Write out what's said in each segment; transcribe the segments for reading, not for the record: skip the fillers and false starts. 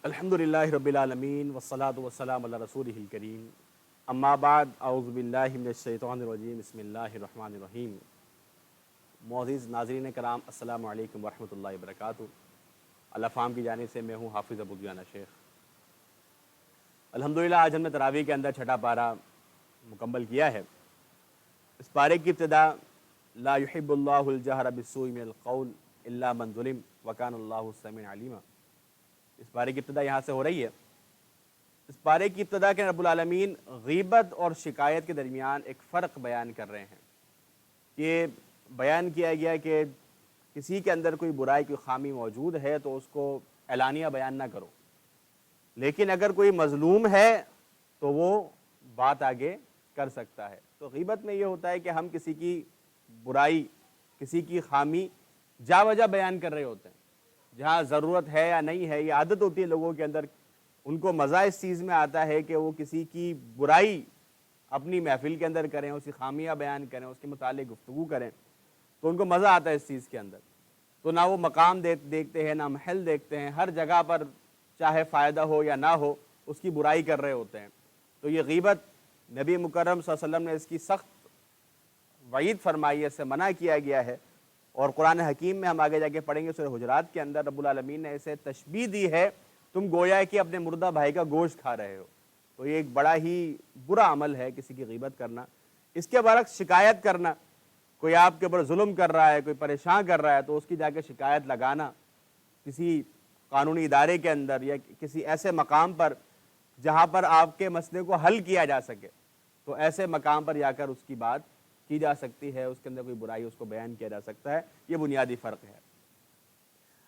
الحمدللہ رب العالمین والصلاة والسلام علی رسولہ الکریم اما بعد اعوذ باللہ من الشیطان الرجیم بسم اللہ الرحمن الرحیم۔ معزز ناظرین کرام السلام علیکم ورحمۃ اللہ وبرکاتہ۔ الافام کی جانب سے میں ہوں حافظ ابو دیانہ شیخ۔ الحمدللہ آج ہم نے تراویح کے اندر چھٹا پارہ مکمل کیا ہے۔ اس پارے کی ابتدا لا یحب اللہ الجہر بالسوء من القول الا من ظلم وکان اللہ سمیعا علیما، اس پارے کی ابتدا یہاں سے ہو رہی ہے۔ اس پارے کی ابتدا کے رب العالمین غیبت اور شکایت کے درمیان ایک فرق بیان کر رہے ہیں۔ یہ بیان کیا گیا کہ کسی کے اندر کوئی برائی کوئی خامی موجود ہے تو اس کو اعلانیہ بیان نہ کرو، لیکن اگر کوئی مظلوم ہے تو وہ بات آگے کر سکتا ہے۔ تو غیبت میں یہ ہوتا ہے کہ ہم کسی کی برائی کسی کی خامی جا وجہ بیان کر رہے ہوتے ہیں، جہاں ضرورت ہے یا نہیں ہے۔ یہ عادت ہوتی ہے لوگوں کے اندر، ان کو مزہ اس چیز میں آتا ہے کہ وہ کسی کی برائی اپنی محفل کے اندر کریں، اس کی خامیاں بیان کریں، اس کے متعلق گفتگو کریں، تو ان کو مزہ آتا ہے اس چیز کے اندر۔ تو نہ وہ مقام دیکھتے ہیں، نہ محل دیکھتے ہیں، ہر جگہ پر چاہے فائدہ ہو یا نہ ہو اس کی برائی کر رہے ہوتے ہیں۔ تو یہ غیبت نبی مکرم صلی اللہ علیہ وسلم نے اس کی سخت وعید فرمائی ہے، اس سے منع کیا گیا ہے۔ اور قرآن حکیم میں ہم آگے جا کے پڑھیں گے سورہ حجرات کے اندر رب العالمین نے اسے تشبیہ دی ہے، تم گویا کہ اپنے مردہ بھائی کا گوشت کھا رہے ہو۔ تو یہ ایک بڑا ہی برا عمل ہے کسی کی غیبت کرنا۔ اس کے برعکس شکایت کرنا، کوئی آپ کے اوپر ظلم کر رہا ہے، کوئی پریشان کر رہا ہے تو اس کی جا کے شکایت لگانا کسی قانونی ادارے کے اندر یا کسی ایسے مقام پر جہاں پر آپ کے مسئلے کو حل کیا جا سکے، تو ایسے مقام پر جا کر اس کی بات کی جا سکتی ہے، اس کے اندر کوئی برائی اس کو بیان کیا جا سکتا ہے۔ یہ بنیادی فرق ہے۔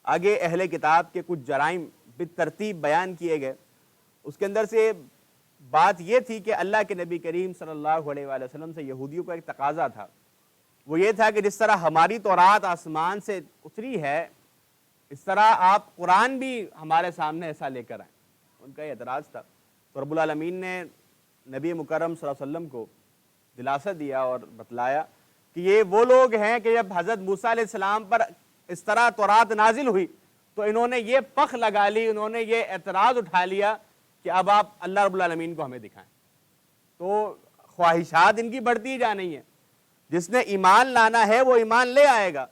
آگے اہل کتاب کے کچھ جرائم بالترتیب بیان کیے گئے۔ اس کے اندر سے بات یہ تھی کہ اللہ کے نبی کریم صلی اللہ علیہ وآلہ وسلم سے یہودیوں کا ایک تقاضا تھا، وہ یہ تھا کہ جس طرح ہماری تورات آسمان سے اتری ہے اس طرح آپ قرآن بھی ہمارے سامنے ایسا لے کر آئیں۔ ان کا یہ اعتراض تھا۔ تو رب العالمین نے نبی مکرم صلی اللہ علیہ وسلم کو دلاسا دیا اور بتلایا کہ یہ وہ لوگ ہیں کہ جب حضرت موسیٰ علیہ السلام پر اس طرح تورات نازل ہوئی تو انہوں نے یہ پخ لگا لی، انہوں نے یہ اعتراض اٹھا لیا کہ اب آپ اللہ رب العالمین کو ہمیں دکھائیں۔ تو خواہشات ان کی بڑھتی جا رہی ہیں۔ جس نے ایمان لانا ہے وہ ایمان لے آئے گا،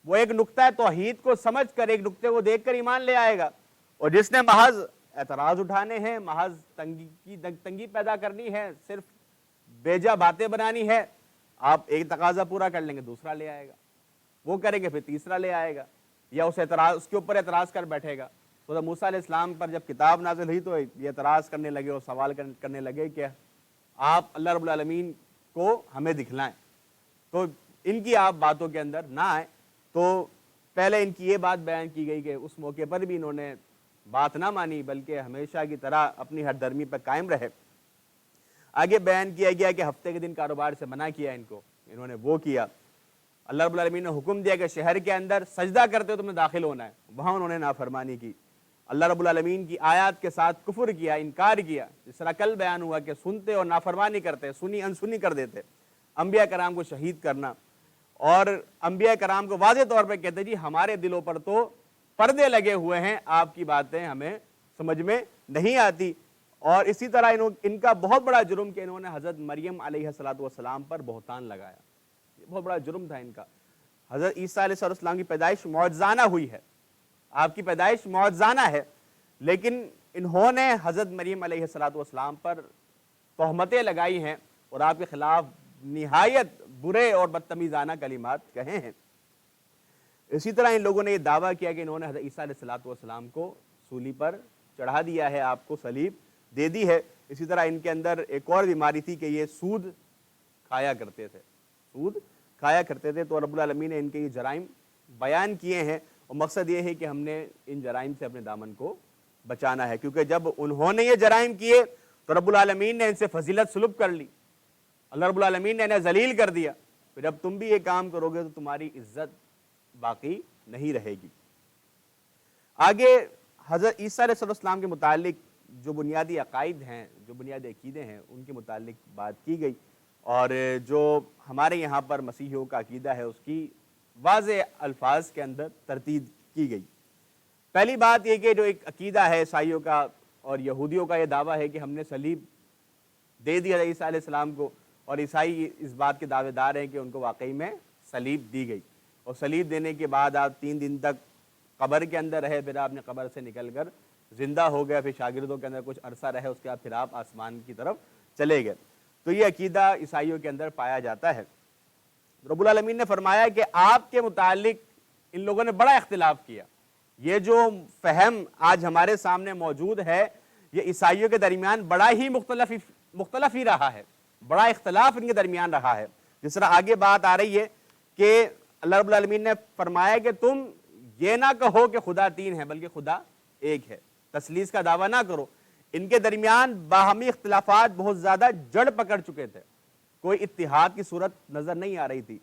وہ ایک نقطہ توحید کو سمجھ کر ایک نقطے کو دیکھ کر ایمان لے آئے گا، اور جس نے محض اعتراض اٹھانے ہیں، محض تنگی پیدا کرنی ہے، صرف بیجا باتیں بنانی ہے، آپ ایک تقاضا پورا کر لیں گے دوسرا لے آئے گا، وہ کریں گے پھر تیسرا لے آئے گا، یا اس کے اوپر اعتراض کر بیٹھے گا۔ تو موسیٰ علیہ السلام پر جب کتاب نازل ہوئی تو یہ اعتراض کرنے لگے اور سوال کرنے لگے کہ آپ اللہ رب العالمین کو ہمیں دکھلائیں، تو ان کی آپ باتوں کے اندر نہ آئیں۔ تو پہلے ان کی یہ بات بیان کی گئی کہ اس موقع پر بھی انہوں نے بات نہ مانی بلکہ ہمیشہ کی طرح اپنی ہر درمی پر قائم رہے۔ آگے بیان کیا گیا کہ ہفتے کے دن کاروبار سے منع کیا ان کو، انہوں نے وہ کیا۔ اللہ رب العالمین نے حکم دیا کہ شہر کے اندر سجدہ کرتے ہو تم نے داخل ہونا ہے، وہاں انہوں نے نافرمانی کی، اللہ رب العالمین کی آیات کے ساتھ کفر کیا، انکار کیا۔ جس طرح کل بیان ہوا کہ سنتے اور نافرمانی کرتے، سنی انسنی کر دیتے، انبیاء کرام کو شہید کرنا، اور انبیاء کرام کو واضح طور پہ کہتے جی ہمارے دلوں پر تو پردے لگے ہوئے ہیں، آپ کی باتیں ہمیں سمجھ میں نہیں آتی۔ اور اسی طرح ان کا بہت بڑا جرم کہ انہوں نے حضرت مریم علیہ السلام پر بہتان لگایا، یہ بہت بڑا جرم تھا ان کا۔ حضرت عیسیٰ علیہ السلام کی پیدائش معجزانہ ہوئی ہے، آپ کی پیدائش معجزانہ ہے، لیکن انہوں نے حضرت مریم علیہ السلام پر تہمتیں لگائی ہیں اور آپ کے خلاف نہایت برے اور بدتمیزانہ کلمات کہے ہیں۔ اسی طرح ان لوگوں نے یہ دعویٰ کیا کہ انہوں نے حضرت عیسیٰ علیہ السلام کو سولی پر چڑھا دیا ہے، آپ کو صلیب دے دی ہے۔ اسی طرح ان کے اندر ایک اور بیماری تھی کہ یہ سود کھایا کرتے تھے۔ تو رب العالمین نے ان کے یہ جرائم بیان کیے ہیں، اور مقصد یہ ہے کہ ہم نے ان جرائم سے اپنے دامن کو بچانا ہے، کیونکہ جب انہوں نے یہ جرائم کیے تو رب العالمین نے ان سے فضیلت سلب کر لی، اللہ رب العالمین نے انہیں ذلیل کر دیا۔ پھر جب تم بھی یہ کام کرو گے تو تمہاری عزت باقی نہیں رہے گی۔ آگے حضرت عیسیٰ علیہ السلام کے متعلق جو بنیادی عقائد ہیں، جو بنیادی عقیدے ہیں، ان کے متعلق بات کی گئی، اور جو ہمارے یہاں پر مسیحیوں کا عقیدہ ہے اس کی واضح الفاظ کے اندر ترتیب کی گئی۔ پہلی بات یہ کہ جو ایک عقیدہ ہے عیسائیوں کا اور یہودیوں کا، یہ دعویٰ ہے کہ ہم نے صلیب دے دی حضرت عیسیٰ علیہ السلام کو، اور عیسائی اس بات کے دعوے دار ہیں کہ ان کو واقعی میں صلیب دی گئی، اور صلیب دینے کے بعد آپ 3 دن تک قبر کے اندر رہے، پھر آپ نے قبر سے نکل کر زندہ ہو گیا، پھر شاگردوں کے اندر کچھ عرصہ رہے، اس کے بعد پھر آپ آسمان کی طرف چلے گئے۔ تو یہ عقیدہ عیسائیوں کے اندر پایا جاتا ہے۔ رب العالمین نے فرمایا کہ آپ کے متعلق ان لوگوں نے بڑا اختلاف کیا۔ یہ جو فہم آج ہمارے سامنے موجود ہے، یہ عیسائیوں کے درمیان بڑا ہی مختلف ہی رہا ہے، بڑا اختلاف ان کے درمیان رہا ہے۔ جس طرح آگے بات آ رہی ہے کہ اللہ رب العالمین نے فرمایا کہ تم یہ نہ کہو کہ خدا 3 ہے بلکہ خدا ایک ہے، تثلیث کا دعویٰ نہ کرو۔ ان کے درمیان باہمی اختلافات بہت زیادہ جڑ پکڑ چکے تھے، کوئی اتحاد کی صورت نظر نہیں آ رہی تھی۔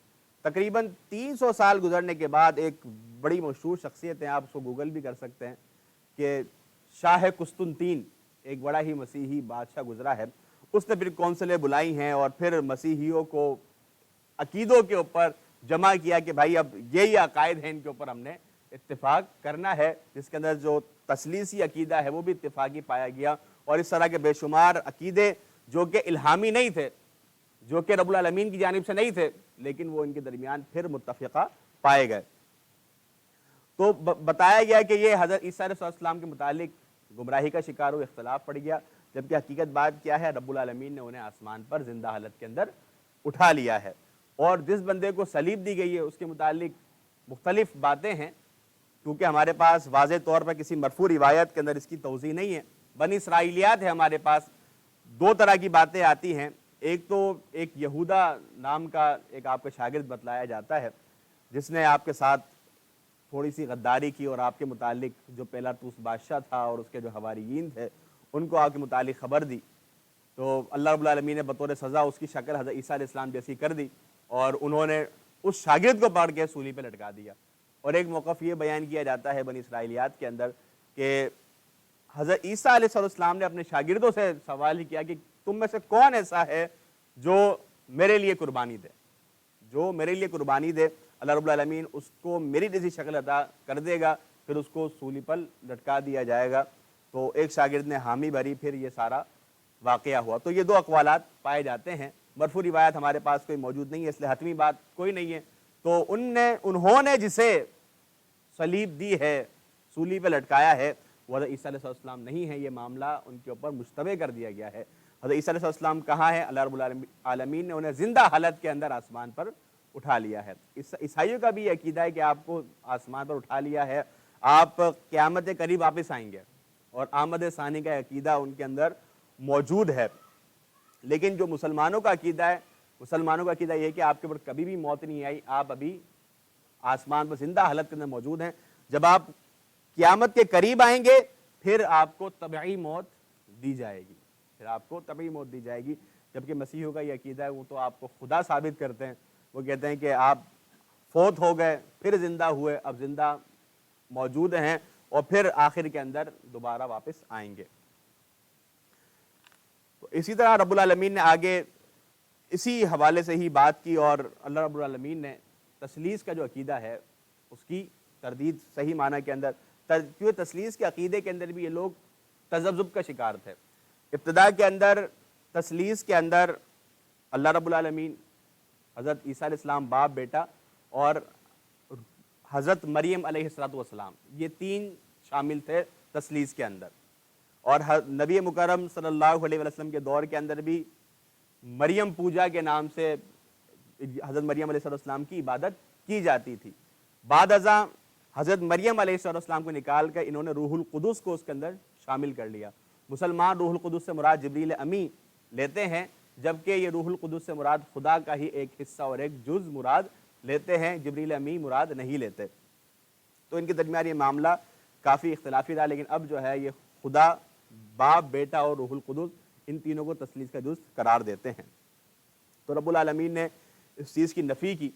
تقریباً 300 سال گزرنے کے بعد ایک بڑی مشہور شخصیت ہے، آپ اس کو گوگل بھی کر سکتے ہیں، کہ شاہ قسطنطین، ایک بڑا ہی مسیحی بادشاہ گزرا ہے، اس نے پھر کونسلیں بلائی ہیں اور پھر مسیحیوں کو عقیدوں کے اوپر جمع کیا کہ بھائی اب یہی عقائد ہیں، ان کے اوپر ہم نے اتفاق کرنا ہے، جس کے اندر جو تثلیثی عقیدہ ہے وہ بھی اتفاقی پایا گیا، اور اس طرح کے بے شمار عقیدے جو کہ الہامی نہیں تھے، جو کہ رب العالمین کی جانب سے نہیں تھے، لیکن وہ ان کے درمیان پھر متفقہ پائے گئے۔ تو بتایا گیا کہ یہ حضرت عیسیٰ علیہ السلام کے متعلق گمراہی کا شکار ہوئے، اختلاف پڑ گیا، جبکہ حقیقت بات کیا ہے، رب العالمین نے انہیں آسمان پر زندہ حالت کے اندر اٹھا لیا ہے۔ اور جس بندے کو صلیب دی گئی ہے اس کے متعلق مختلف باتیں ہیں، کیونکہ ہمارے پاس واضح طور پر کسی مرفوع روایت کے اندر اس کی توضیح نہیں ہے۔ بنی اسرائیلیات ہے ہمارے پاس، 2 طرح کی باتیں آتی ہیں۔ ایک تو ایک یہودا نام کا ایک آپ کا شاگرد بتلایا جاتا ہے، جس نے آپ کے ساتھ تھوڑی سی غداری کی اور آپ کے متعلق جو پیلاطوس بادشاہ تھا اور اس کے جو حواریین تھے ان کو آپ کے متعلق خبر دی، تو اللہ رب العالمین نے بطور سزا اس کی شکل حضرت عیسیٰ علیہ السلام جیسی کر دی، اور انہوں نے اس شاگرد کو پکڑ کے سولی پہ لٹکا دیا۔ اور ایک موقف یہ بیان کیا جاتا ہے بنی اسرائیلیات کے اندر کہ حضرت عیسیٰ علیہ السلام نے اپنے شاگردوں سے سوال کیا کہ تم میں سے کون ایسا ہے جو میرے لیے قربانی دے، جو میرے لیے قربانی دے، اللہ رب العالمین اس کو میری جیسی شکل عطا کر دے گا، پھر اس کو سولی پر لٹکا دیا جائے گا۔ تو ایک شاگرد نے حامی بھری، پھر یہ سارا واقعہ ہوا۔ تو یہ 2 اقوالات پائے جاتے ہیں، مرفوع روایت ہمارے پاس کوئی موجود نہیں ہے، اس لیے حتمی بات کوئی نہیں ہے۔ تو انہوں نے جسے صلیب دی ہے، سولی پہ لٹکایا ہے، وہ حضرت عیسیٰ علیہ السلام نہیں ہے، یہ معاملہ ان کے اوپر مشتبہ کر دیا گیا ہے۔ حضرت عیسیٰ علیہ السلام کہاں ہے؟ اللہ رب العالمین نے انہیں زندہ حالت کے اندر آسمان پر اٹھا لیا ہے۔ عیسائیوں کا بھی یہ عقیدہ ہے کہ آپ کو آسمان پر اٹھا لیا ہے، آپ قیامت قریب واپس آئیں گے، اور آمد ثانی کا عقیدہ ان کے اندر موجود ہے۔ لیکن جو مسلمانوں کا عقیدہ ہے، مسلمانوں کا عقیدہ یہ ہے کہ آپ کے اوپر کبھی بھی موت نہیں آئی، آپ ابھی آسمان پر زندہ حالت کے اندر موجود ہیں۔ جب آپ قیامت کے قریب آئیں گے پھر آپ کو طبعی موت دی جائے گی، پھر آپ کو طبعی موت دی جائے گی۔ جبکہ مسیحیوں کا یہ عقیدہ ہے، وہ تو آپ کو خدا ثابت کرتے ہیں، وہ کہتے ہیں کہ آپ فوت ہو گئے پھر زندہ ہوئے، اب زندہ موجود ہیں، اور پھر آخر کے اندر دوبارہ واپس آئیں گے۔ تو اسی طرح رب العالمین نے آگے اسی حوالے سے ہی بات کی، اور اللہ رب العالمین نے تثلیث کا جو عقیدہ ہے اس کی تردید صحیح معنی کے اندر، کیونکہ تثلیث کے عقیدے کے اندر بھی یہ لوگ تذبذب کا شکار تھے۔ ابتدا کے اندر تثلیث کے اندر اللہ رب العالمین، حضرت عیسیٰ علیہ السلام باپ بیٹا، اور حضرت مریم علیہ السلام، یہ 3 شامل تھے تثلیث کے اندر۔ اور نبی مکرم صلی اللہ علیہ وسلم کے دور کے اندر بھی مریم پوجا کے نام سے حضرت مریم علیہ السلام کی عبادت کی جاتی تھی۔ بعد ازاں حضرت مریم علیہ السلام کو نکال کر انہوں نے روح القدس کو اس کے اندر شامل کر لیا۔ مسلمان روح القدس سے مراد جبریل امی لیتے ہیں، جبکہ یہ روح القدس سے مراد خدا کا ہی ایک حصہ اور ایک جز مراد لیتے ہیں، جبریل امی مراد نہیں لیتے۔ تو ان کے درمیان یہ معاملہ کافی اختلافی رہا، لیکن اب جو ہے یہ خدا، باپ، بیٹا اور روح القدس، ان تینوں کو تثلیث کا جز قرار دیتے ہیں۔ تو رب العالمین نے اس چیز کی نفی کی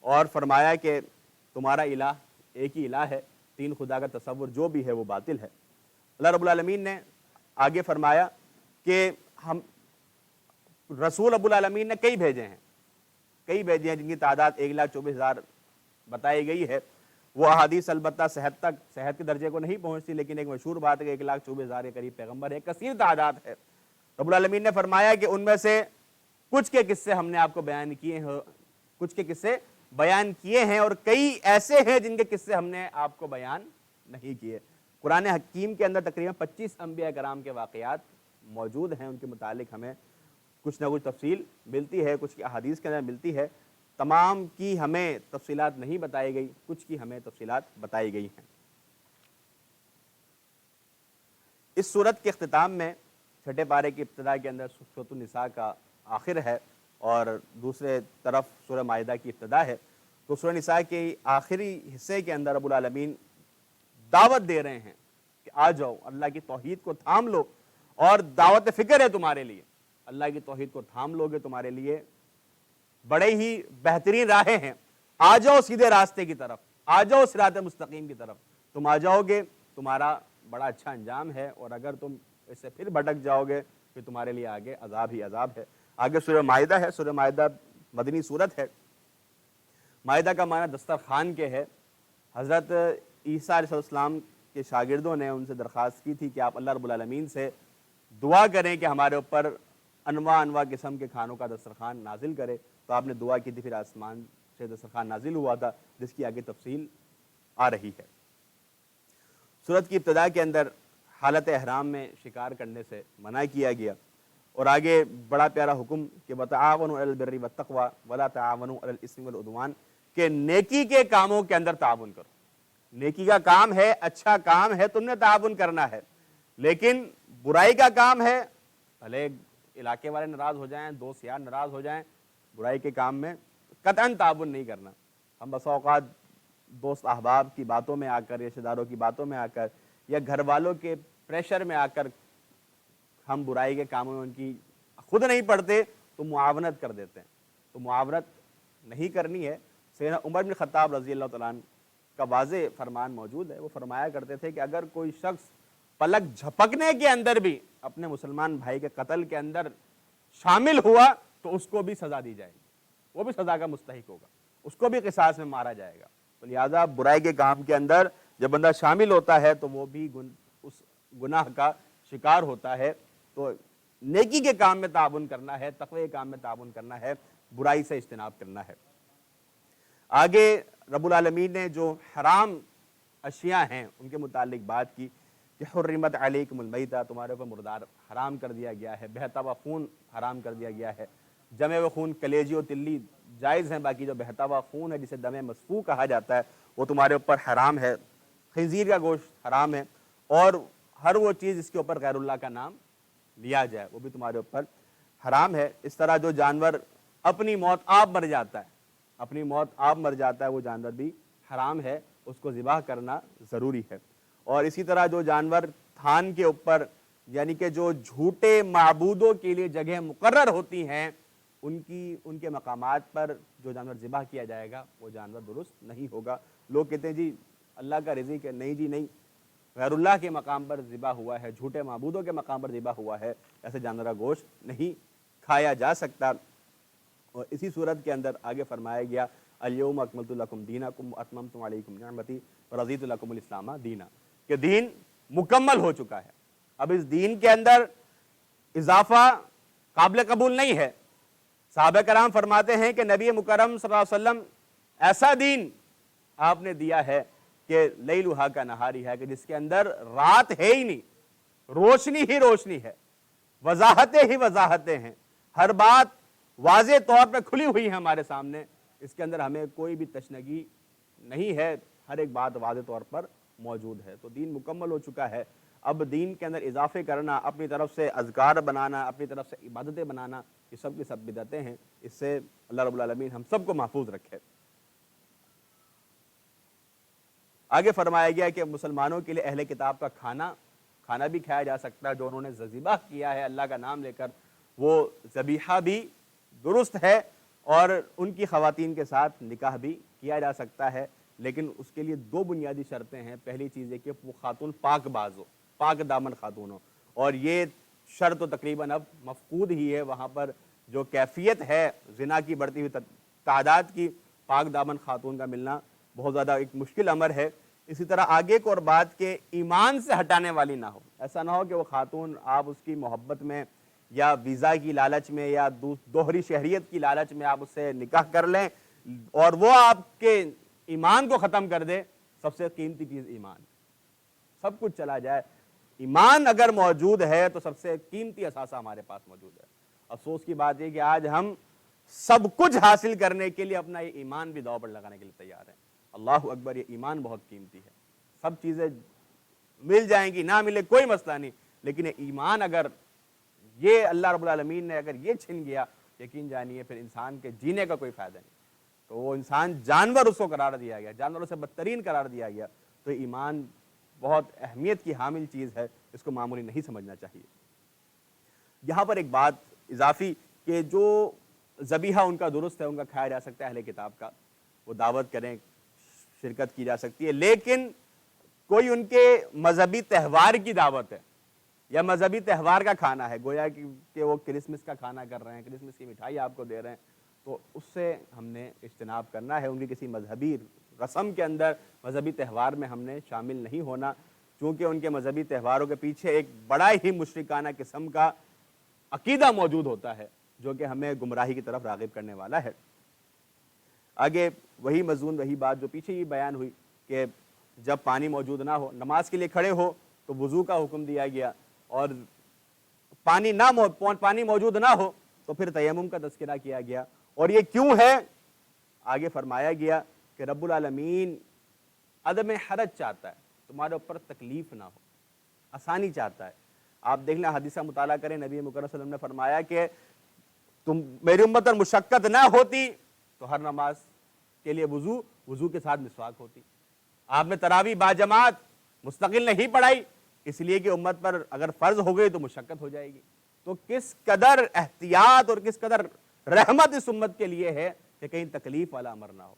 اور فرمایا کہ تمہارا الہ ایک ہی الہ ہے، 3 خدا کا تصور جو بھی ہے وہ باطل ہے۔ اللہ رب العالمین نے آگے فرمایا کہ ہم رسول رب العالمین نے کئی بھیجے ہیں، جن کی تعداد 1,24,000 بتائی گئی ہے، وہ احادیث البتہ صحت کے درجے کو نہیں پہنچتی، لیکن ایک مشہور بات ہے کہ 1,24,000 کے قریب پیغمبر ہے، کثیر تعداد ہے۔ رب العالمین نے فرمایا کہ ان میں سے کچھ کے قصے ہم نے آپ کو بیان کیے ہیں، کچھ کے قصے بیان کیے ہیں، اور کئی ایسے ہیں جن کے قصے ہم نے آپ کو بیان نہیں کیے۔ قرآن حکیم کے اندر تقریباً 25 انبیاء کرام کے واقعات موجود ہیں، ان کے متعلق ہمیں کچھ نہ کچھ تفصیل ملتی ہے، کچھ کی احادیث کے اندر ملتی ہے، تمام کی ہمیں تفصیلات نہیں بتائی گئی، کچھ کی ہمیں تفصیلات بتائی گئی ہیں۔ اس سورت کے اختتام میں چھٹے پارے کی ابتدا کے اندر سورۃ النساء کا آخر ہے، اور دوسرے طرف سورہ مائدہ کی ابتدا ہے۔ تو سورہ نساء کے آخری حصے کے اندر رب العالمین دعوت دے رہے ہیں کہ آ جاؤ، اللہ کی توحید کو تھام لو، اور دعوت فکر ہے تمہارے لیے، اللہ کی توحید کو تھام لوگے تمہارے لیے بڑے ہی بہترین راہیں ہیں، آ جاؤ سیدھے راستے کی طرف، آ جاؤ صراط مستقیم کی طرف، تم آ جاؤ گے تمہارا بڑا اچھا انجام ہے، اور اگر تم اس سے پھر بھٹک جاؤ گے پھر تمہارے لیے آگے عذاب ہی عذاب ہے۔ آگے سورہ مائدہ ہے، سورہ مائدہ مدنی سورت ہے۔ مائدہ کا معنی دسترخوان کے ہے۔ حضرت عیسیٰ علیہ السلام کے شاگردوں نے ان سے درخواست کی تھی کہ آپ اللہ رب العالمین سے دعا کریں کہ ہمارے اوپر انواع قسم کے کھانوں کا دسترخوان نازل کرے، تو آپ نے دعا کی تھی، پھر آسمان سے دسترخوان نازل ہوا تھا، جس کی آگے تفصیل آ رہی ہے۔ سورت کی ابتدا کے اندر حالت احرام میں شکار کرنے سے منع کیا گیا، اور آگے بڑا پیارا حکم کہ وَتَعَاوَنُوا عَلَى الْبِرِّ وَالتَّقْوَىٰ وَلَا تَعَاوَنُوا عَلَى الْإِثْمِ وَالْعُدْوَانِ، کہ نیکی کے کاموں کے اندر تعاون کرو۔ نیکی کا کام ہے، اچھا کام ہے، تم نے تعاون کرنا ہے، لیکن برائی کا کام ہے، بھلے علاقے والے ناراض ہو جائیں، دوست یار ناراض ہو جائیں، برائی کے کام میں قطعاً تعاون نہیں کرنا۔ ہم بسا اوقات دوست احباب کی باتوں میں آ کر، رشتہ داروں کی باتوں میں آ کر، یا گھر والوں کے پریشر میں آ کر ہم برائی کے کاموں میں ان کی خود نہیں پڑھتے تو معاونت کر دیتے ہیں۔ تو معاونت نہیں کرنی ہے۔ سیدنا عمر بن خطاب رضی اللہ تعالیٰ عنہ کا واضح فرمان موجود ہے، وہ فرمایا کرتے تھے کہ اگر کوئی شخص پلک جھپکنے کے اندر بھی اپنے مسلمان بھائی کے قتل کے اندر شامل ہوا تو اس کو بھی سزا دی جائے گی، وہ بھی سزا کا مستحق ہوگا، اس کو بھی قصاص میں مارا جائے گا۔ تو لہٰذا برائی کے کام کے اندر جب بندہ شامل ہوتا ہے تو وہ بھی اس گناہ کا شکار ہوتا ہے۔ تو نیکی کے کام میں تعاون کرنا ہے، تقوی کے کام میں تعاون کرنا ہے، برائی سے اجتناب کرنا ہے۔ آگے رب العالمین نے جو حرام اشیاء ہیں ان کے متعلق بات کی کہ حرمت علیکم المیتہ، تمہارے اوپر مردار حرام کر دیا گیا ہے، بہتا ہوا خون حرام کر دیا گیا ہے۔ جمع و خون کلیجی و تلی جائز ہیں، باقی جو بہتا ہوا خون ہے جسے دم مسفوح کہا جاتا ہے وہ تمہارے اوپر حرام ہے۔ خنزیر کا گوشت حرام ہے، اور ہر وہ چیز جس کے اوپر غیر اللہ کا نام لیا جائے وہ بھی تمہارے اوپر حرام ہے۔ اس طرح جو جانور اپنی موت آپ مر جاتا ہے، اپنی موت آپ مر جاتا ہے، وہ جانور بھی حرام ہے، اس کو ذبح کرنا ضروری ہے۔ اور اسی طرح جو جانور تھان کے اوپر، یعنی کہ جو جھوٹے معبودوں کے لیے جگہ مقرر ہوتی ہیں، ان کے مقامات پر جو جانور ذبح کیا جائے گا وہ جانور درست نہیں ہوگا۔ لوگ کہتے ہیں جی اللہ کا رزق ہے، نہیں جی نہیں، غیر اللہ کے مقام پر ذبح ہوا ہے، جھوٹے معبودوں کے مقام پر ذبح ہوا ہے، ایسے جانور کا گوشت نہیں کھایا جا سکتا۔ اور اسی صورت کے اندر آگے فرمایا گیا الیوم اکملت لکم دینکم واتممت علیکم نعمتی ورضیت لکم الاسلام دینا، کہ دین مکمل ہو چکا ہے، اب اس دین کے اندر اضافہ قابل قبول نہیں ہے۔ صحابہ کرام فرماتے ہیں کہ نبی مکرم صلی اللہ علیہ وسلم ایسا دین آپ نے دیا ہے کہ لیلھا کا نہاری ہے، کہ جس کے اندر رات ہے ہی نہیں، روشنی ہی روشنی ہے، وضاحتیں ہی وضاحتیں ہیں، ہر بات واضح طور پہ کھلی ہوئی ہے ہمارے سامنے، اس کے اندر ہمیں کوئی بھی تشنگی نہیں ہے، ہر ایک بات واضح طور پر موجود ہے۔ تو دین مکمل ہو چکا ہے، اب دین کے اندر اضافے کرنا، اپنی طرف سے اذکار بنانا، اپنی طرف سے عبادتیں بنانا، یہ سب کی سب بدعتیں ہیں۔ اس سے اللہ رب العالمین ہم سب کو محفوظ رکھے۔ آگے فرمایا گیا کہ مسلمانوں کے لیے اہل کتاب کا کھانا بھی کھایا جا سکتا ہے، جو انہوں نے ذبیحہ کیا ہے اللہ کا نام لے کر، وہ ذبیحہ بھی درست ہے، اور ان کی خواتین کے ساتھ نکاح بھی کیا جا سکتا ہے، لیکن اس کے لیے دو بنیادی شرطیں ہیں۔ پہلی چیز ہے کہ وہ خاتون پاک باز ہو، پاک دامن خاتون ہو، اور یہ شرط تو تقریباً اب مفقود ہی ہے۔ وہاں پر جو کیفیت ہے زنا کی بڑھتی ہوئی تعداد کی، پاک دامن خاتون کا ملنا بہت زیادہ ایک مشکل امر ہے۔ اسی طرح آگے کو اور بات کے ایمان سے ہٹانے والی نہ ہو، ایسا نہ ہو کہ وہ خاتون آپ اس کی محبت میں یا ویزا کی لالچ میں یا دوہری شہریت کی لالچ میں آپ اس سے نکاح کر لیں اور وہ آپ کے ایمان کو ختم کر دے۔ سب سے قیمتی چیز ایمان، سب کچھ چلا جائے، ایمان اگر موجود ہے تو سب سے قیمتی اثاثہ ہمارے پاس موجود ہے۔ افسوس کی بات یہ کہ آج ہم سب کچھ حاصل کرنے کے لیے اپنا یہ ایمان بھی داؤ پر لگانے کے لیے تیار ہیں۔ اللہ اکبر، یہ ایمان بہت قیمتی ہے۔ سب چیزیں مل جائیں گی، نہ ملے کوئی مسئلہ نہیں، لیکن یہ ایمان اگر یہ اللہ رب العالمین نے اگر یہ چھن گیا، یقین جانیے پھر انسان کے جینے کا کوئی فائدہ نہیں۔ تو وہ انسان جانور اس کو قرار دیا گیا، جانوروں سے بدترین قرار دیا گیا۔ تو ایمان بہت اہمیت کی حامل چیز ہے، اس کو معمولی نہیں سمجھنا چاہیے۔ یہاں پر ایک بات اضافی کہ جو ذبیحہ ان کا درست ہے، ان کا کھایا جا سکتا ہے، اہل کتاب کا، وہ دعوت کریں، شرکت کی جا سکتی ہے، لیکن کوئی ان کے مذہبی تہوار کی دعوت ہے یا مذہبی تہوار کا کھانا ہے، گویا کہ وہ کرسمس کا کھانا کر رہے ہیں، کرسمس کی مٹھائی آپ کو دے رہے ہیں، تو اس سے ہم نے اجتناب کرنا ہے۔ ان کی کسی مذہبی رسم کے اندر، مذہبی تہوار میں ہم نے شامل نہیں ہونا، چونکہ ان کے مذہبی تہواروں کے پیچھے ایک بڑا ہی مشرکانہ قسم کا عقیدہ موجود ہوتا ہے جو کہ ہمیں گمراہی کی طرف راغب کرنے والا ہے۔ آگے وہی مضمون، وہی بات جو پیچھے ہی بیان ہوئی کہ جب پانی موجود نہ ہو، نماز کے لیے کھڑے ہو تو وضو کا حکم دیا گیا، اور پانی موجود نہ ہو تو پھر تیمم کا تذکرہ کیا گیا۔ اور یہ کیوں ہے؟ آگے فرمایا گیا کہ رب العالمین عدم حرج چاہتا ہے، تمہارے اوپر تکلیف نہ ہو، آسانی چاہتا ہے۔ آپ دیکھ لیں، حدیث مطالعہ کریں، نبی مکرم صلی اللہ علیہ وسلم نے فرمایا کہ تم میری امت پر مشقت نہ ہوتی تو ہر نماز کے لیے وضو کے ساتھ مسواک ہوتی۔ آپ نے تراویح باجماعت مستقل نہیں پڑھائی، اس لیے کہ امت پر اگر فرض ہو گئی تو مشقت ہو جائے گی۔ تو کس قدر احتیاط اور کس قدر رحمت اس امت کے لیے ہے کہ کہیں تکلیف والا امر نہ ہو،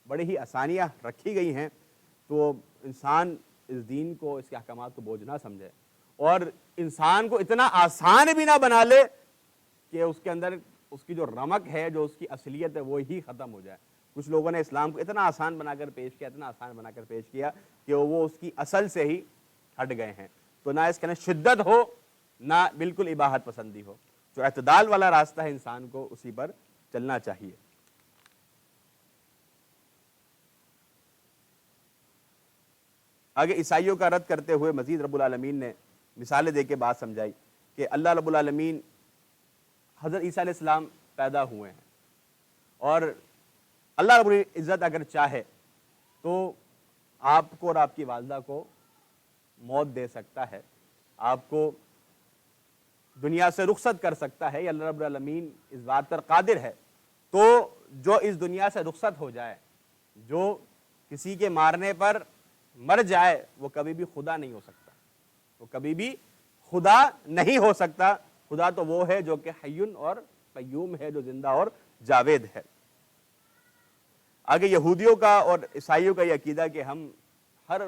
بڑی ہی آسانیاں رکھی گئی ہیں۔ تو انسان اس دین کو، اس کے احکامات کو بوجھ نہ سمجھے، اور انسان کو اتنا آسان بھی نہ بنا لے کہ اس کے اندر اس کی جو رمق ہے، جو اس کی اصلیت ہے، وہ ہی ختم ہو جائے۔ کچھ لوگوں نے اسلام کو اتنا آسان بنا کر پیش کیا، اتنا آسان بنا کر پیش کیا کہ وہ اس کی اصل سے ہی ہٹ گئے ہیں۔ تو نہ اس کے اندر شدت ہو، نہ بالکل اباحت پسندی ہو، جو اعتدال والا راستہ ہے انسان کو اسی پر چلنا چاہیے۔ آگے عیسائیوں کا رد کرتے ہوئے مزید رب العالمین نے مثالیں دے کے بات سمجھائی کہ اللہ رب العالمین، حضرت عیسیٰ علیہ السلام پیدا ہوئے ہیں، اور اللہ رب العزت اگر چاہے تو آپ کو اور آپ کی والدہ کو موت دے سکتا ہے، آپ کو دنیا سے رخصت کر سکتا ہے، یا اللہ رب العالمین اس بات پر قادر ہے۔ تو جو اس دنیا سے رخصت ہو جائے، جو کسی کے مارنے پر مر جائے، وہ کبھی بھی خدا نہیں ہو سکتا، وہ کبھی بھی خدا نہیں ہو سکتا۔ خدا تو وہ ہے جو کہ حیٌ اور قیوم ہے، جو زندہ اور جاوید ہے۔ آگے یہودیوں کا اور عیسائیوں کا یہ عقیدہ کہ ہم ہر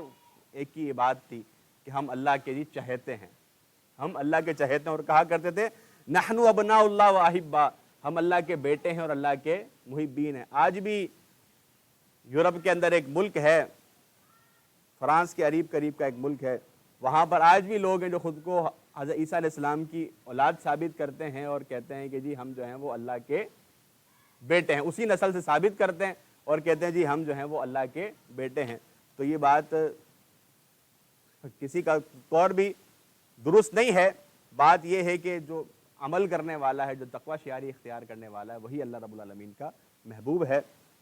ایک کی یہ بات تھی کہ ہم اللہ کے چہیتے ہیں، ہم اللہ کے چہیتے ہیں، اور کہا کرتے تھے نحن ابناء اللہ و احباء، ہم اللہ کے بیٹے ہیں اور اللہ کے محبین ہیں۔ آج بھی یورپ کے اندر ایک ملک ہے، فرانس کے قریب کا ایک ملک ہے، وہاں پر آج بھی لوگ ہیں جو خود کو حضرت عیسیٰ علیہ السلام کی اولاد ثابت کرتے ہیں اور کہتے ہیں کہ جی ہم جو ہیں وہ اللہ کے بیٹے ہیں، اسی نسل سے ثابت کرتے ہیں اور کہتے ہیں جی ہم جو ہیں وہ اللہ کے بیٹے ہیں۔ تو یہ بات کسی کا طور بھی درست نہیں ہے۔ بات یہ ہے کہ جو عمل کرنے والا ہے، جو تقوی شعاری اختیار کرنے والا ہے، وہی اللہ رب العالمین کا محبوب ہے۔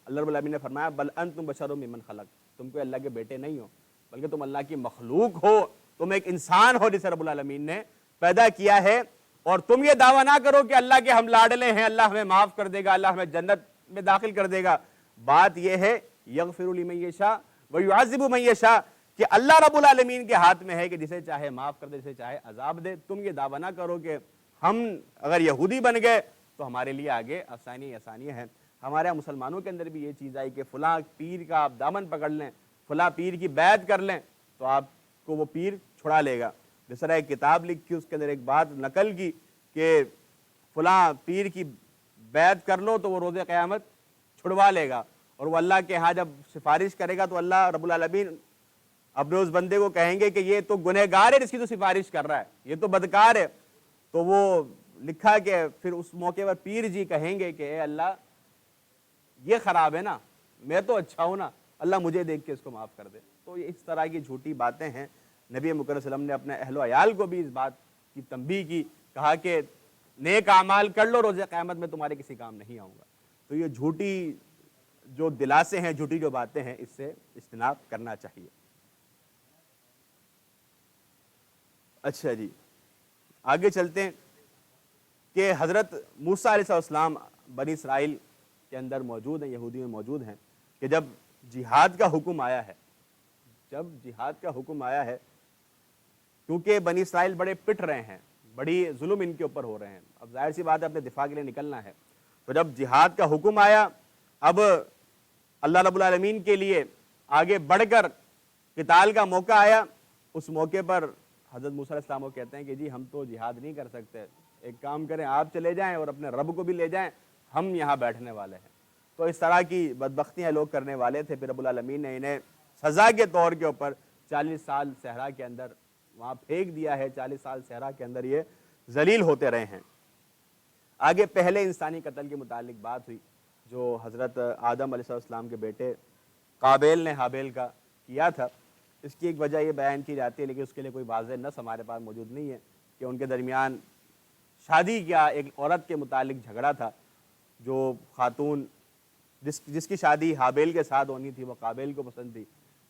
اللہ رب العالمین نے فرمایا بل انتم بشر ممن خلق، تم کوئی اللہ کے بیٹے نہیں ہو بلکہ تم اللہ کی مخلوق ہو، تم ایک انسان ہو جسے رب العالمین نے پیدا کیا ہے۔ اور تم یہ دعویٰ نہ کرو کہ اللہ کے ہم لاڈلے ہیں، اللہ ہمیں معاف کر دے گا، اللہ ہمیں جنت میں داخل کر دے گا۔ بات یہ ہے یغفر لمن یشاء ویعذب من یشاء، کہ اللہ رب العالمین کے ہاتھ میں ہے کہ جسے چاہے معاف کر دے، جسے چاہے عذاب دے۔ تم یہ دعویٰ نہ کرو کہ ہم اگر یہودی بن گئے تو ہمارے لیے آگے آسانیاں ہیں۔ ہمارے مسلمانوں کے اندر بھی یہ چیز آئی کہ فلاں پیر کا آپ دامن پکڑ لیں، فلاں پیر کی بیعت کر لیں تو آپ کو وہ پیر چھڑا لے گا۔ جس طرح ایک کتاب لکھی، اس کے اندر ایک بات نقل کی کہ فلاں پیر کی بیعت کر لو تو وہ روز قیامت چھڑوا لے گا، اور وہ اللہ کے ہاں جب سفارش کرے گا تو اللہ رب العالمین اپنے اس بندے کو کہیں گے کہ یہ تو گنہگار ہے جس کی تو سفارش کر رہا ہے، یہ تو بدکار ہے. تو وہ لکھا کہ پھر اس موقع پر پیر جی کہیں گے کہ اے اللہ یہ خراب ہے نا، میں تو اچھا ہوں نا، اللہ مجھے دیکھ کے اس کو معاف کر دے. تو یہ اس طرح کی جھوٹی باتیں ہیں. نبی مکرم صلی اللہ علیہ وسلم نے اپنے اہل و عیال کو بھی اس بات کی تنبیہ کی، کہا کہ نیک اعمال کر لو، روز قیامت میں تمہارے کسی کام نہیں آؤں گا. تو یہ جھوٹی جو دلاسے ہیں، جھوٹی جو باتیں ہیں، اس سے اجتناب کرنا چاہیے. اچھا جی، آگے چلتے ہیں کہ حضرت موسیٰ علیہ السلام بنی اسرائیل کے اندر موجود ہیں، یہودی میں موجود ہیں، کہ جب جہاد کا حکم آیا ہے، کیونکہ بنی اسرائیل بڑے پٹ رہے ہیں، بڑی ظلم ان کے اوپر ہو رہے ہیں، اب ظاہر سی بات ہے اپنے دفاع کے لیے نکلنا ہے. تو جب جہاد کا حکم آیا، اب اللہ رب العالمین کے لیے آگے بڑھ کر قتال کا موقع آیا. اس موقع پر حضرت موسیٰ علیہ السلام کو کہتے ہیں کہ جی ہم تو جہاد نہیں کر سکتے، ایک کام کریں آپ چلے جائیں اور اپنے رب کو بھی لے جائیں، ہم یہاں بیٹھنے والے ہیں. تو اس طرح کی بدبختیاں لوگ کرنے والے تھے. پھر رب العالمین نے انہیں سزا کے طور کے اوپر 40 سال صحرا کے اندر وہاں پھینک دیا ہے. 40 سال صحرا کے اندر یہ ذلیل ہوتے رہے ہیں. آگے پہلے انسانی قتل کے متعلق بات ہوئی جو حضرت آدم علیہ السلام کے بیٹے قابیل نے حابیل کا کیا تھا. اس کی ایک وجہ یہ بیان کی جاتی ہے، لیکن اس کے لیے کوئی واضح نص ہمارے پاس موجود نہیں ہے، کہ ان کے درمیان شادی کیا ایک عورت کے متعلق جھگڑا تھا، جو خاتون جس کی شادی حابیل کے ساتھ ہونی تھی وہ قابیل کو پسند تھی.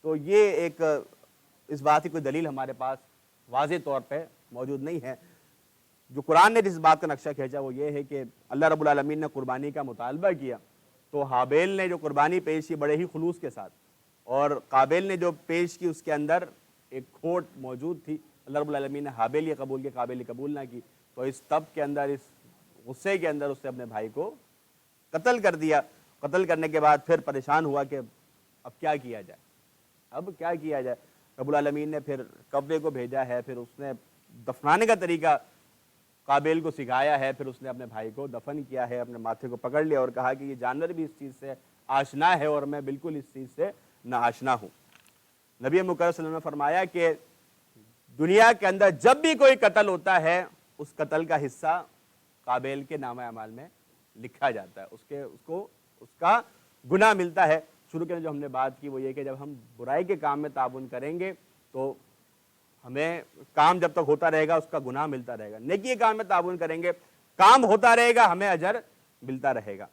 تو یہ ایک اس بات کی کوئی دلیل ہمارے پاس واضح طور پہ موجود نہیں ہے. جو قرآن نے جس بات کا نقشہ کھینچا وہ یہ ہے کہ اللہ رب العالمین نے قربانی کا مطالبہ کیا، تو حابیل نے جو قربانی پیش کی بڑے ہی خلوص کے ساتھ، اور قابیل نے جو پیش کی اس کے اندر ایک کھوٹ موجود تھی. اللہ رب العالمین نے حابیل یہ قبول کیا، قابیل یہ قبول نہ کی. تو اس تب کے اندر، اس غصے کے اندر، اس نے اپنے بھائی کو قتل کر دیا. قتل کرنے کے بعد پھر پریشان ہوا کہ اب کیا کیا جائے. رب العالمین نے پھر کبے کو بھیجا ہے، پھر اس نے دفنانے کا طریقہ قابیل کو سکھایا ہے. پھر اس نے اپنے بھائی کو دفن کیا ہے، اپنے ماتھے کو پکڑ لیا اور کہا کہ یہ جانور بھی اس چیز سے آشنا ہے اور میں بالکل اس چیز سے ناآشنا ہوں. نبی مکرم صلی اللہ علیہ وسلم نے فرمایا کہ دنیا کے اندر جب بھی کوئی قتل ہوتا ہے اس قتل کا حصہ قابیل کے نامہ اعمال میں لکھا جاتا ہے، اس کا گناہ ملتا ہے. شروع کے جو ہم نے بات کی وہ یہ کہ جب ہم برائی کے کام میں تعاون کریں گے تو ہمیں کام جب تک ہوتا رہے گا اس کا گناہ ملتا رہے گا. نیکی کے کام میں تعاون کریں گے، کام ہوتا رہے گا، ہمیں اجر ملتا رہے گا.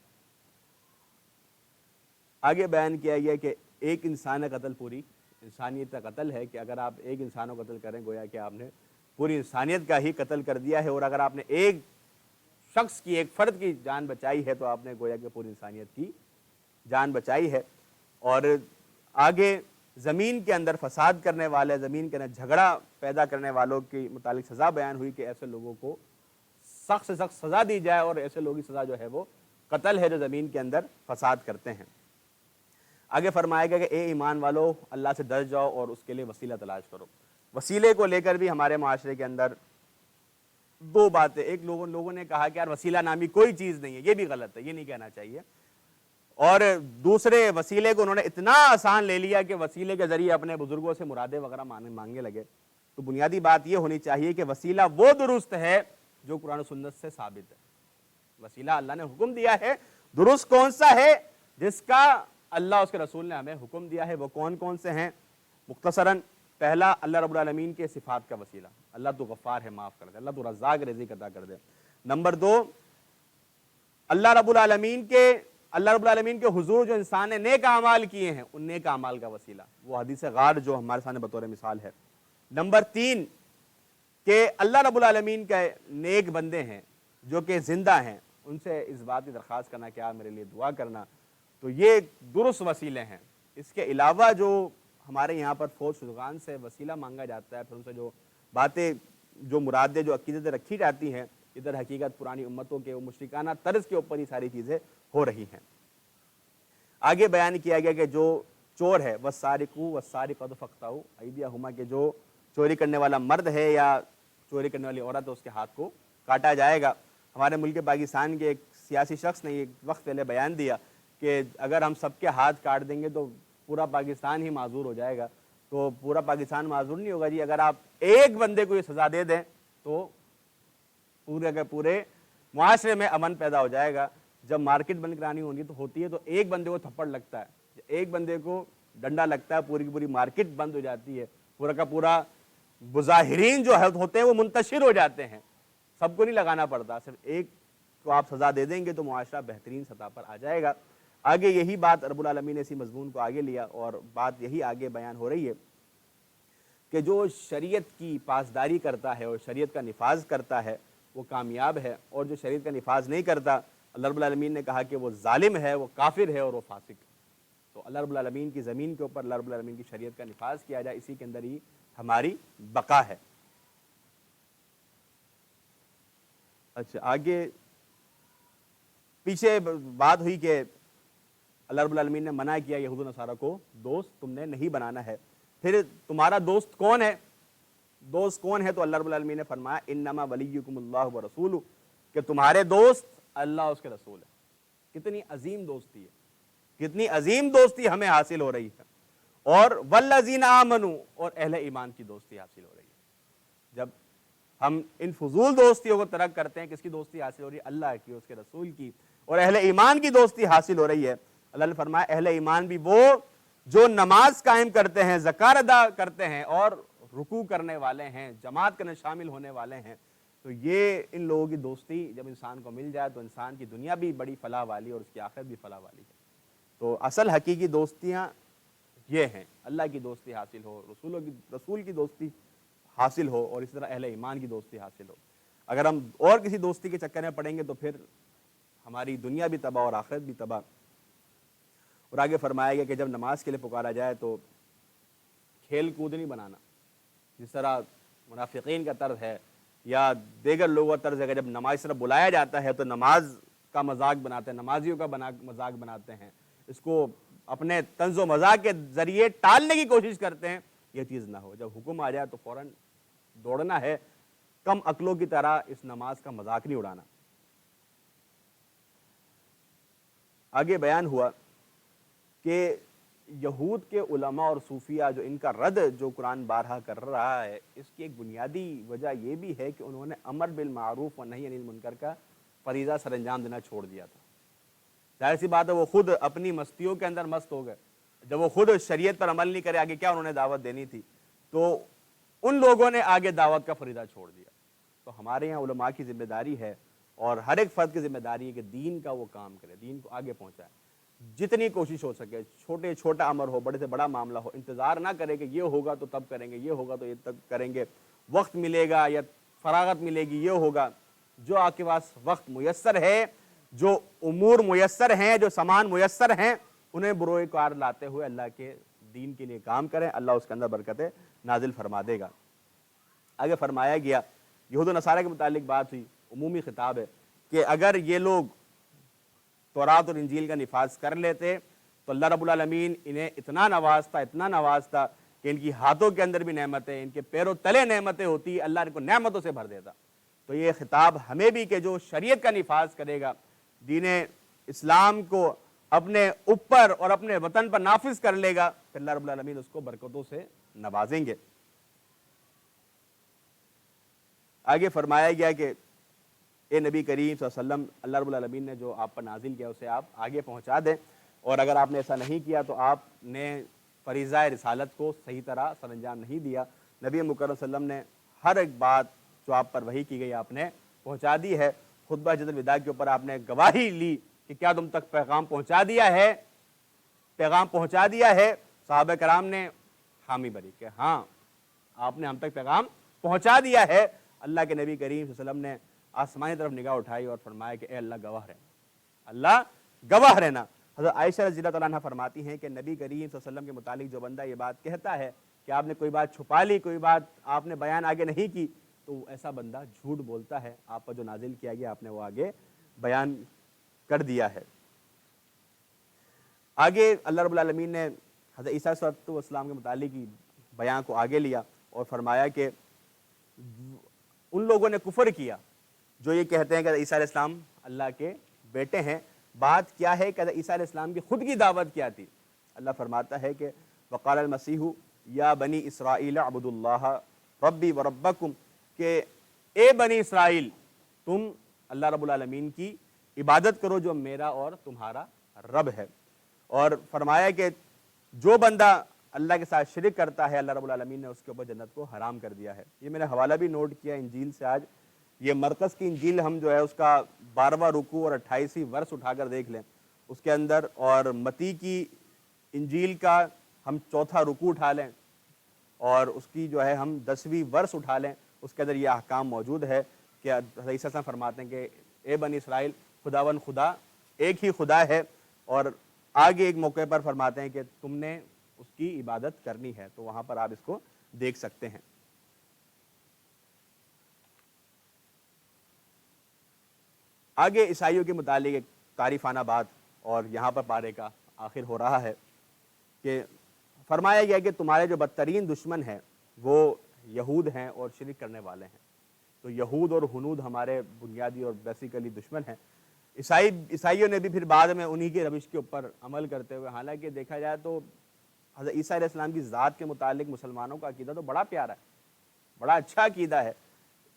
آگے بیان کیا گیا کہ ایک انسان کا قتل پوری انسانیت کا قتل ہے، کہ اگر آپ ایک انسان کو قتل کریں گویا کہ آپ نے پوری انسانیت کا ہی قتل کر دیا ہے، اور اگر آپ نے ایک شخص کی، ایک فرد کی جان بچائی ہے تو آپ نے گویا کہ پوری انسانیت کی جان بچائی ہے. اور آگے زمین کے اندر فساد کرنے والے، زمین کے اندر جھگڑا پیدا کرنے والوں کی متعلق سزا بیان ہوئی کہ ایسے لوگوں کو سخت سے سخت سزا دی جائے، اور ایسے لوگوں کی سزا جو ہے وہ قتل ہے جو زمین کے اندر فساد کرتے ہیں. آگے فرمایا گیا کہ اے ایمان والو اللہ سے ڈر جاؤ اور اس کے لیے وسیلہ تلاش کرو. وسیلے کو لے کر بھی ہمارے معاشرے کے اندر دو باتیں. ایک لوگوں نے کہا کہ یار وسیلہ نامی کوئی چیز نہیں ہے، یہ بھی غلط ہے، یہ نہیں کہنا چاہیے. اور دوسرے وسیلے کو انہوں نے اتنا آسان لے لیا کہ وسیلے کے ذریعے اپنے بزرگوں سے مرادیں وغیرہ مانگنے لگے. تو بنیادی بات یہ ہونی چاہیے کہ وسیلہ وہ درست ہے جو قرآن و سنت سے ثابت ہے. وسیلہ اللہ نے حکم دیا ہے، درست کون سا ہے جس کا اللہ اس کے رسول نے ہمیں حکم دیا ہے. وہ کون سے ہیں؟ مختصراً پہلا اللہ رب العالمین کے صفات کا وسیلہ، اللہ تو غفار ہے، معاف کر دے، اللہ تو رزاق رزق عطا کر دے. نمبر دو، اللہ رب العالمین کے حضور جو انسان نے نیک اعمال کیے ہیں ان نیک اعمال کا وسیلہ، وہ حدیث غار جو ہمارے سامنے بطور مثال ہے. نمبر تین کہ اللہ رب العالمین کے نیک بندے ہیں جو کہ زندہ ہیں، ان سے اس بات کی درخواست کرنا کہ آپ میرے لیے دعا کرنا. تو یہ درست وسیلے ہیں. اس کے علاوہ جو ہمارے یہاں پر فوج شدگان سے وسیلہ مانگا جاتا ہے، پھر ان سے جو باتیں، جو مرادیں، جو عقیدتیں رکھی جاتی ہیں، ادھر حقیقت پرانی امتوں کے مشرکانہ طرز کے اوپر یہ ساری چیزیں ہو رہی ہیں. آگے بیان کیا گیا کہ جو چور ہے، وَالسَّارِقُ وَالسَّارِقَةُ فَاقْطَعُوا أَيْدِيَهُمَا، کہ جو چوری کرنے والا مرد ہے یا چوری کرنے والی عورت ہے اس کے ہاتھ کو کاٹا جائے گا. ہمارے ملک پاکستان کے ایک سیاسی شخص نے ایک وقت پہلے بیان دیا کہ اگر ہم سب کے ہاتھ کاٹ دیں گے تو پورا پاکستان ہی معذور ہو جائے گا. تو پورا پاکستان معذور نہیں ہوگا جی. اگر آپ ایک بندے کو یہ سزا دے دیں تو پورے کے پورے معاشرے میں امن پیدا ہو جائے گا. جب مارکیٹ بند کرانی ہوتی ہے تو ایک بندے کو تھپڑ لگتا ہے, ایک بندے کو ڈنڈا لگتا ہے, پوری کی پوری مارکیٹ بند ہو جاتی ہے, پورا کا پورا مظاہرین جو ہوتے ہیں وہ منتشر ہو جاتے ہیں. سب کو نہیں لگانا پڑتا, صرف ایک کو آپ سزا دے دیں گے تو معاشرہ بہترین سطح پر آ جائے گا. آگے یہی بات رب العالمین نے اسی مضمون کو آگے لیا اور بات یہی آگے بیان ہو رہی ہے کہ جو شریعت کی پاسداری کرتا ہے اور شریعت کا نفاذ کرتا ہے وہ کامیاب ہے, اور جو شریعت کا نفاذ نہیں کرتا اللہ رب العالمین نے کہا کہ وہ ظالم ہے, وہ کافر ہے اور وہ فاسق ہے. تو اللہ رب العالمین کی زمین کے اوپر اللہ رب العالمین کی شریعت کا نفاذ کیا جائے, اسی کے اندر ہی ہماری بقا ہے. اچھا, آگے پیچھے بات ہوئی کہ اللہ رب العالمین نے منع کیا یہود و نصارہ کو دوست تم نے نہیں بنانا ہے. پھر تمہارا دوست کون ہے؟ دوست کون ہے؟ تو اللہ رب العالمین نے فرمایا انما ولیکم اللہ ورسولہ, کہ تمہارے دوست اللہ اس کے رسول ہے. کتنی عظیم دوستی ہے, کتنی عظیم دوستی ہمیں حاصل ہو رہی ہے. اور والذین آمنوا, اور اہل ایمان کی دوستی حاصل ہو رہی ہے. جب ہم ان فضول دوستیوں کو ترک کرتے ہیں, کس کی دوستی حاصل ہو رہی ہے؟ اللہ کی, اس کے رسول کی, اور اہل ایمان کی دوستی حاصل ہو رہی ہے. اللہ نے فرمایا اہل ایمان بھی وہ جو نماز قائم کرتے ہیں, زکات ادا کرتے ہیں اور رکوع کرنے والے ہیں, جماعت کے شامل ہونے والے ہیں. تو یہ ان لوگوں کی دوستی جب انسان کو مل جائے تو انسان کی دنیا بھی بڑی فلاح والی اور اس کی آخرت بھی فلاح والی ہے. تو اصل حقیقی دوستیاں یہ ہیں, اللہ کی دوستی حاصل ہو, رسول کی دوستی حاصل ہو, اور اسی طرح اہل ایمان کی دوستی حاصل ہو. اگر ہم اور کسی دوستی کے چکر میں پڑیں گے تو پھر ہماری دنیا بھی تباہ اور آخرت بھی تباہ. اور آگے فرمایا گیا کہ جب نماز کے لیے پکارا جائے تو کھیل کود نہیں بنانا, جس طرح منافقین کا طرز ہے یا دیگر لوگوں کا طرز ہے کہ جب نماز طرف بلایا جاتا ہے تو نماز کا مذاق بناتے ہیں, نمازیوں کا مذاق بناتے ہیں, اس کو اپنے طنز و مذاق کے ذریعے ٹالنے کی کوشش کرتے ہیں. یہ چیز نہ ہو. جب حکم آ جائے تو فوراً دوڑنا ہے, کم عقلوں کی طرح اس نماز کا مذاق نہیں اڑانا. آگے بیان ہوا کہ یہود کے علماء اور صوفیہ جو ان کا رد جو قرآن بارہا کر رہا ہے, اس کی ایک بنیادی وجہ یہ بھی ہے کہ انہوں نے امر بالمعروف و نہی عن المنکر کا فریضہ سر انجام دینا چھوڑ دیا تھا. ظاہر سی بات ہے وہ خود اپنی مستیوں کے اندر مست ہو گئے. جب وہ خود شریعت پر عمل نہیں کرے, آگے کیا انہوں نے دعوت دینی تھی؟ تو ان لوگوں نے آگے دعوت کا فریضہ چھوڑ دیا. تو ہمارے یہاں علماء کی ذمہ داری ہے اور ہر ایک فرد کی ذمہ داری ہے کہ دین کا وہ کام کرے, دین کو آگے پہنچائے, جتنی کوشش ہو سکے. چھوٹا امر ہو, بڑے سے بڑا معاملہ ہو, انتظار نہ کرے کہ یہ ہوگا تو تب کریں گے, یہ ہوگا تو یہ تب کریں گے, وقت ملے گا یا فراغت ملے گی, یہ ہوگا. جو آپ کے پاس وقت میسر ہے, جو امور میسر ہیں, جو سامان میسر ہیں, انہیں بروئے کار لاتے ہوئے اللہ کے دین کے لیے کام کریں. اللہ اس کے اندر برکتیں نازل فرما دے گا. آگے فرمایا گیا, یہود و نصارہ کے متعلق بات ہوئی, عمومی خطاب ہے کہ اگر یہ لوگ تورات اور انجیل کا نفاذ کر لیتے تو اللہ رب العالمین انہیں اتنا نوازتا کہ ان کی ہاتھوں کے اندر بھی نعمتیں, ان کے پیروں تلے نعمتیں ہوتی, اللہ ان کو نعمتوں سے بھر دیتا. تو یہ خطاب ہمیں بھی کہ جو شریعت کا نفاذ کرے گا, دین اسلام کو اپنے اوپر اور اپنے وطن پر نافذ کر لے گا, پھر اللہ رب العالمین اس کو برکتوں سے نوازیں گے. آگے فرمایا گیا کہ اے نبی کریم صلی اللہ علیہ وسلم, اللہ رب العالمین نے جو آپ پر نازل کیا اسے آپ آگے پہنچا دیں, اور اگر آپ نے ایسا نہیں کیا تو آپ نے فریضہ رسالت کو صحیح طرح سر انجام نہیں دیا. نبی مکرم صلی اللہ علیہ وسلم نے ہر ایک بات جو آپ پر وحی کی گئی آپ نے پہنچا دی ہے. خطبہ حجۃ الوداع کے اوپر آپ نے گواہی لی کہ کیا تم تک پیغام پہنچا دیا ہے, پیغام پہنچا دیا ہے. صحابہ کرام نے حامی بھری کہ ہاں آپ نے ہم تک پیغام پہنچا دیا ہے. اللہ کے نبی کریم صلی اللہ علیہ وسلم نے آسمانی طرف نگاہ اٹھائی اور فرمایا کہ اے اللہ گواہ رہنا, اللہ گواہ رہنا. حضرت عائشہ رضی اللہ تعالیٰ عنہ فرماتی ہیں کہ نبی کریم صلی اللہ علیہ وسلم کے متعلق جو بندہ یہ بات کہتا ہے کہ آپ نے کوئی بات چھپا لی, کوئی بات آپ نے بیان آگے نہیں کی, تو ایسا بندہ جھوٹ بولتا ہے. آپ پر جو نازل کیا گیا آپ نے وہ آگے بیان کر دیا ہے. آگے اللہ رب العالمین نے حضرت عیسیٰ علیہ السلام کے متعلق بیان کو آگے لیا اور فرمایا کہ ان لوگوں نے کفر کیا جو یہ کہتے ہیں کہ عیسیٰ علیہ السلام اللہ کے بیٹے ہیں. بات کیا ہے کہ حضرت عیسیٰ علیہ السلام کی خود کی دعوت کیا تھی. اللہ فرماتا ہے کہ وقال المسیح یا بنی اسرائیل اعبدوا اللہ ربی وربکم، کہ اے بنی اسرائیل تم اللہ رب العالمین کی عبادت کرو جو میرا اور تمہارا رب ہے. اور فرمایا کہ جو بندہ اللہ کے ساتھ شرک کرتا ہے اللہ رب العالمین نے اس کے اوپر جنت کو حرام کر دیا ہے. یہ میں نے حوالہ بھی نوٹ کیا انجیل سے. آج یہ مرکز کی انجیل ہم جو ہے اس کا 12واں رکوع اور 28ویں ورس اٹھا کر دیکھ لیں اس کے اندر، اور متی کی انجیل کا ہم 4تھا رکوع اٹھا لیں اور اس کی جو ہے ہم 10ویں ورس اٹھا لیں، اس کے اندر یہ احکام موجود ہے کہ حضرت عیسیٰ صاحب فرماتے ہیں کہ اے بنی اسرائیل خداوند خدا ایک ہی خدا ہے، اور آگے ایک موقع پر فرماتے ہیں کہ تم نے اس کی عبادت کرنی ہے. تو وہاں پر آپ اس کو دیکھ سکتے ہیں. آگے عیسائیوں کے متعلق ایک تعریفانہ بات، اور یہاں پر پارے کا آخر ہو رہا ہے کہ فرمایا گیا کہ تمہارے جو بدترین دشمن ہیں وہ یہود ہیں اور شرک کرنے والے ہیں. تو یہود اور ہنود ہمارے بنیادی اور بیسیکلی دشمن ہیں. عیسائیوں نے بھی پھر بعد میں انہی کے روش کے اوپر عمل کرتے ہوئے، حالانکہ دیکھا جائے تو حضرت عیسیٰ علیہ السلام کی ذات کے متعلق مسلمانوں کا عقیدہ تو بڑا پیارا ہے، بڑا اچھا عقیدہ ہے.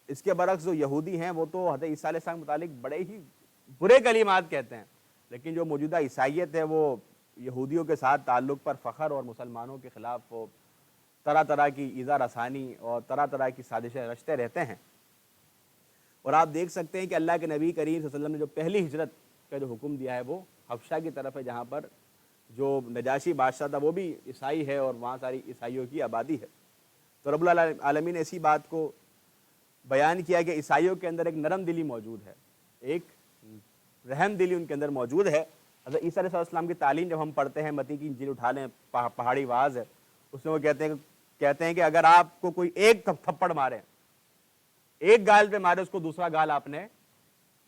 اس کے برعکس جو یہودی ہیں وہ تو حضرت عیسیٰ علیہ السلام کے متعلق بڑے ہی برے کلمات کہتے ہیں. لیکن جو موجودہ عیسائیت ہے وہ یہودیوں کے ساتھ تعلق پر فخر اور مسلمانوں کے خلاف وہ طرح طرح کی ایذا رسانی اور طرح طرح کی سازشیں رچتے رہتے ہیں. اور آپ دیکھ سکتے ہیں کہ اللہ کے نبی کریم صلی اللہ علیہ وسلم نے جو پہلی ہجرت کا جو حکم دیا ہے وہ حبشہ کی طرف ہے، جہاں پر جو نجاشی بادشاہ تھا وہ بھی عیسائی ہے اور وہاں ساری عیسائیوں کی آبادی ہے. تو رب العالمین نے اسی بات کو بیان کیا کہ عیسائیوں کے اندر ایک نرم دلی موجود ہے، ایک رحم دلی ان کے اندر موجود ہے. حضرت عیسیٰ علیہ السلام کی تعلیم جب ہم پڑھتے ہیں، متی کی انجیل اٹھا لیں، پہاڑی واز ہے، اس میں وہ کہتے ہیں کہ اگر آپ کو کوئی ایک تھپڑ مارے، ایک گال پہ مارے، اس کو دوسرا گال آپ نے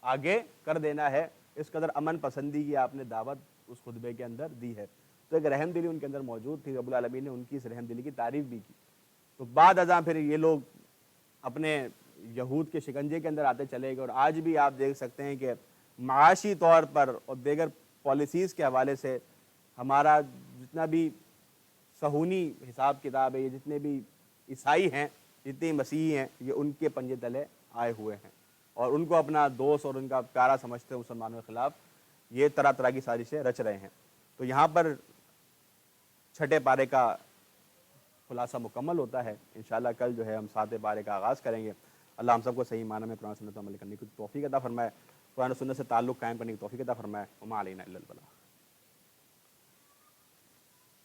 آگے کر دینا ہے. اس قدر امن پسندی کی آپ نے دعوت اس خطبے کے اندر دی ہے. تو ایک رحم دلی ان کے اندر موجود تھی. رب العالمین نے ان کی اس رحم دلی کی تعریف بھی کی. تو بعد ازاں پھر یہ لوگ اپنے یہود کے شکنجے کے اندر آتے چلے گئے، اور آج بھی آپ دیکھ سکتے ہیں کہ معاشی طور پر اور دیگر پالیسیز کے حوالے سے ہمارا جتنا بھی صہیونی حساب کتاب ہے، یہ جتنے بھی عیسائی ہیں، جتنے مسیحی ہیں، یہ ان کے پنجے تلے آئے ہوئے ہیں اور ان کو اپنا دوست اور ان کا پیارا سمجھتے ہیں. مسلمانوں کے خلاف یہ طرح طرح کی سازشیں رچ رہے ہیں. تو یہاں پر 6 پارے کا خلاصہ مکمل ہوتا ہے. انشاءاللہ کل جو ہے ہم 7 پارے کا آغاز کریں گے. اللہ ہم سب کو صحیح معنی میں قرآن سنت پر عمل کرنے کی توفیق عطا فرمائے، قرآن و سنت سے تعلق قائم کرنے کی توفیق عطا فرمائے. وما علینا الا البلاغ.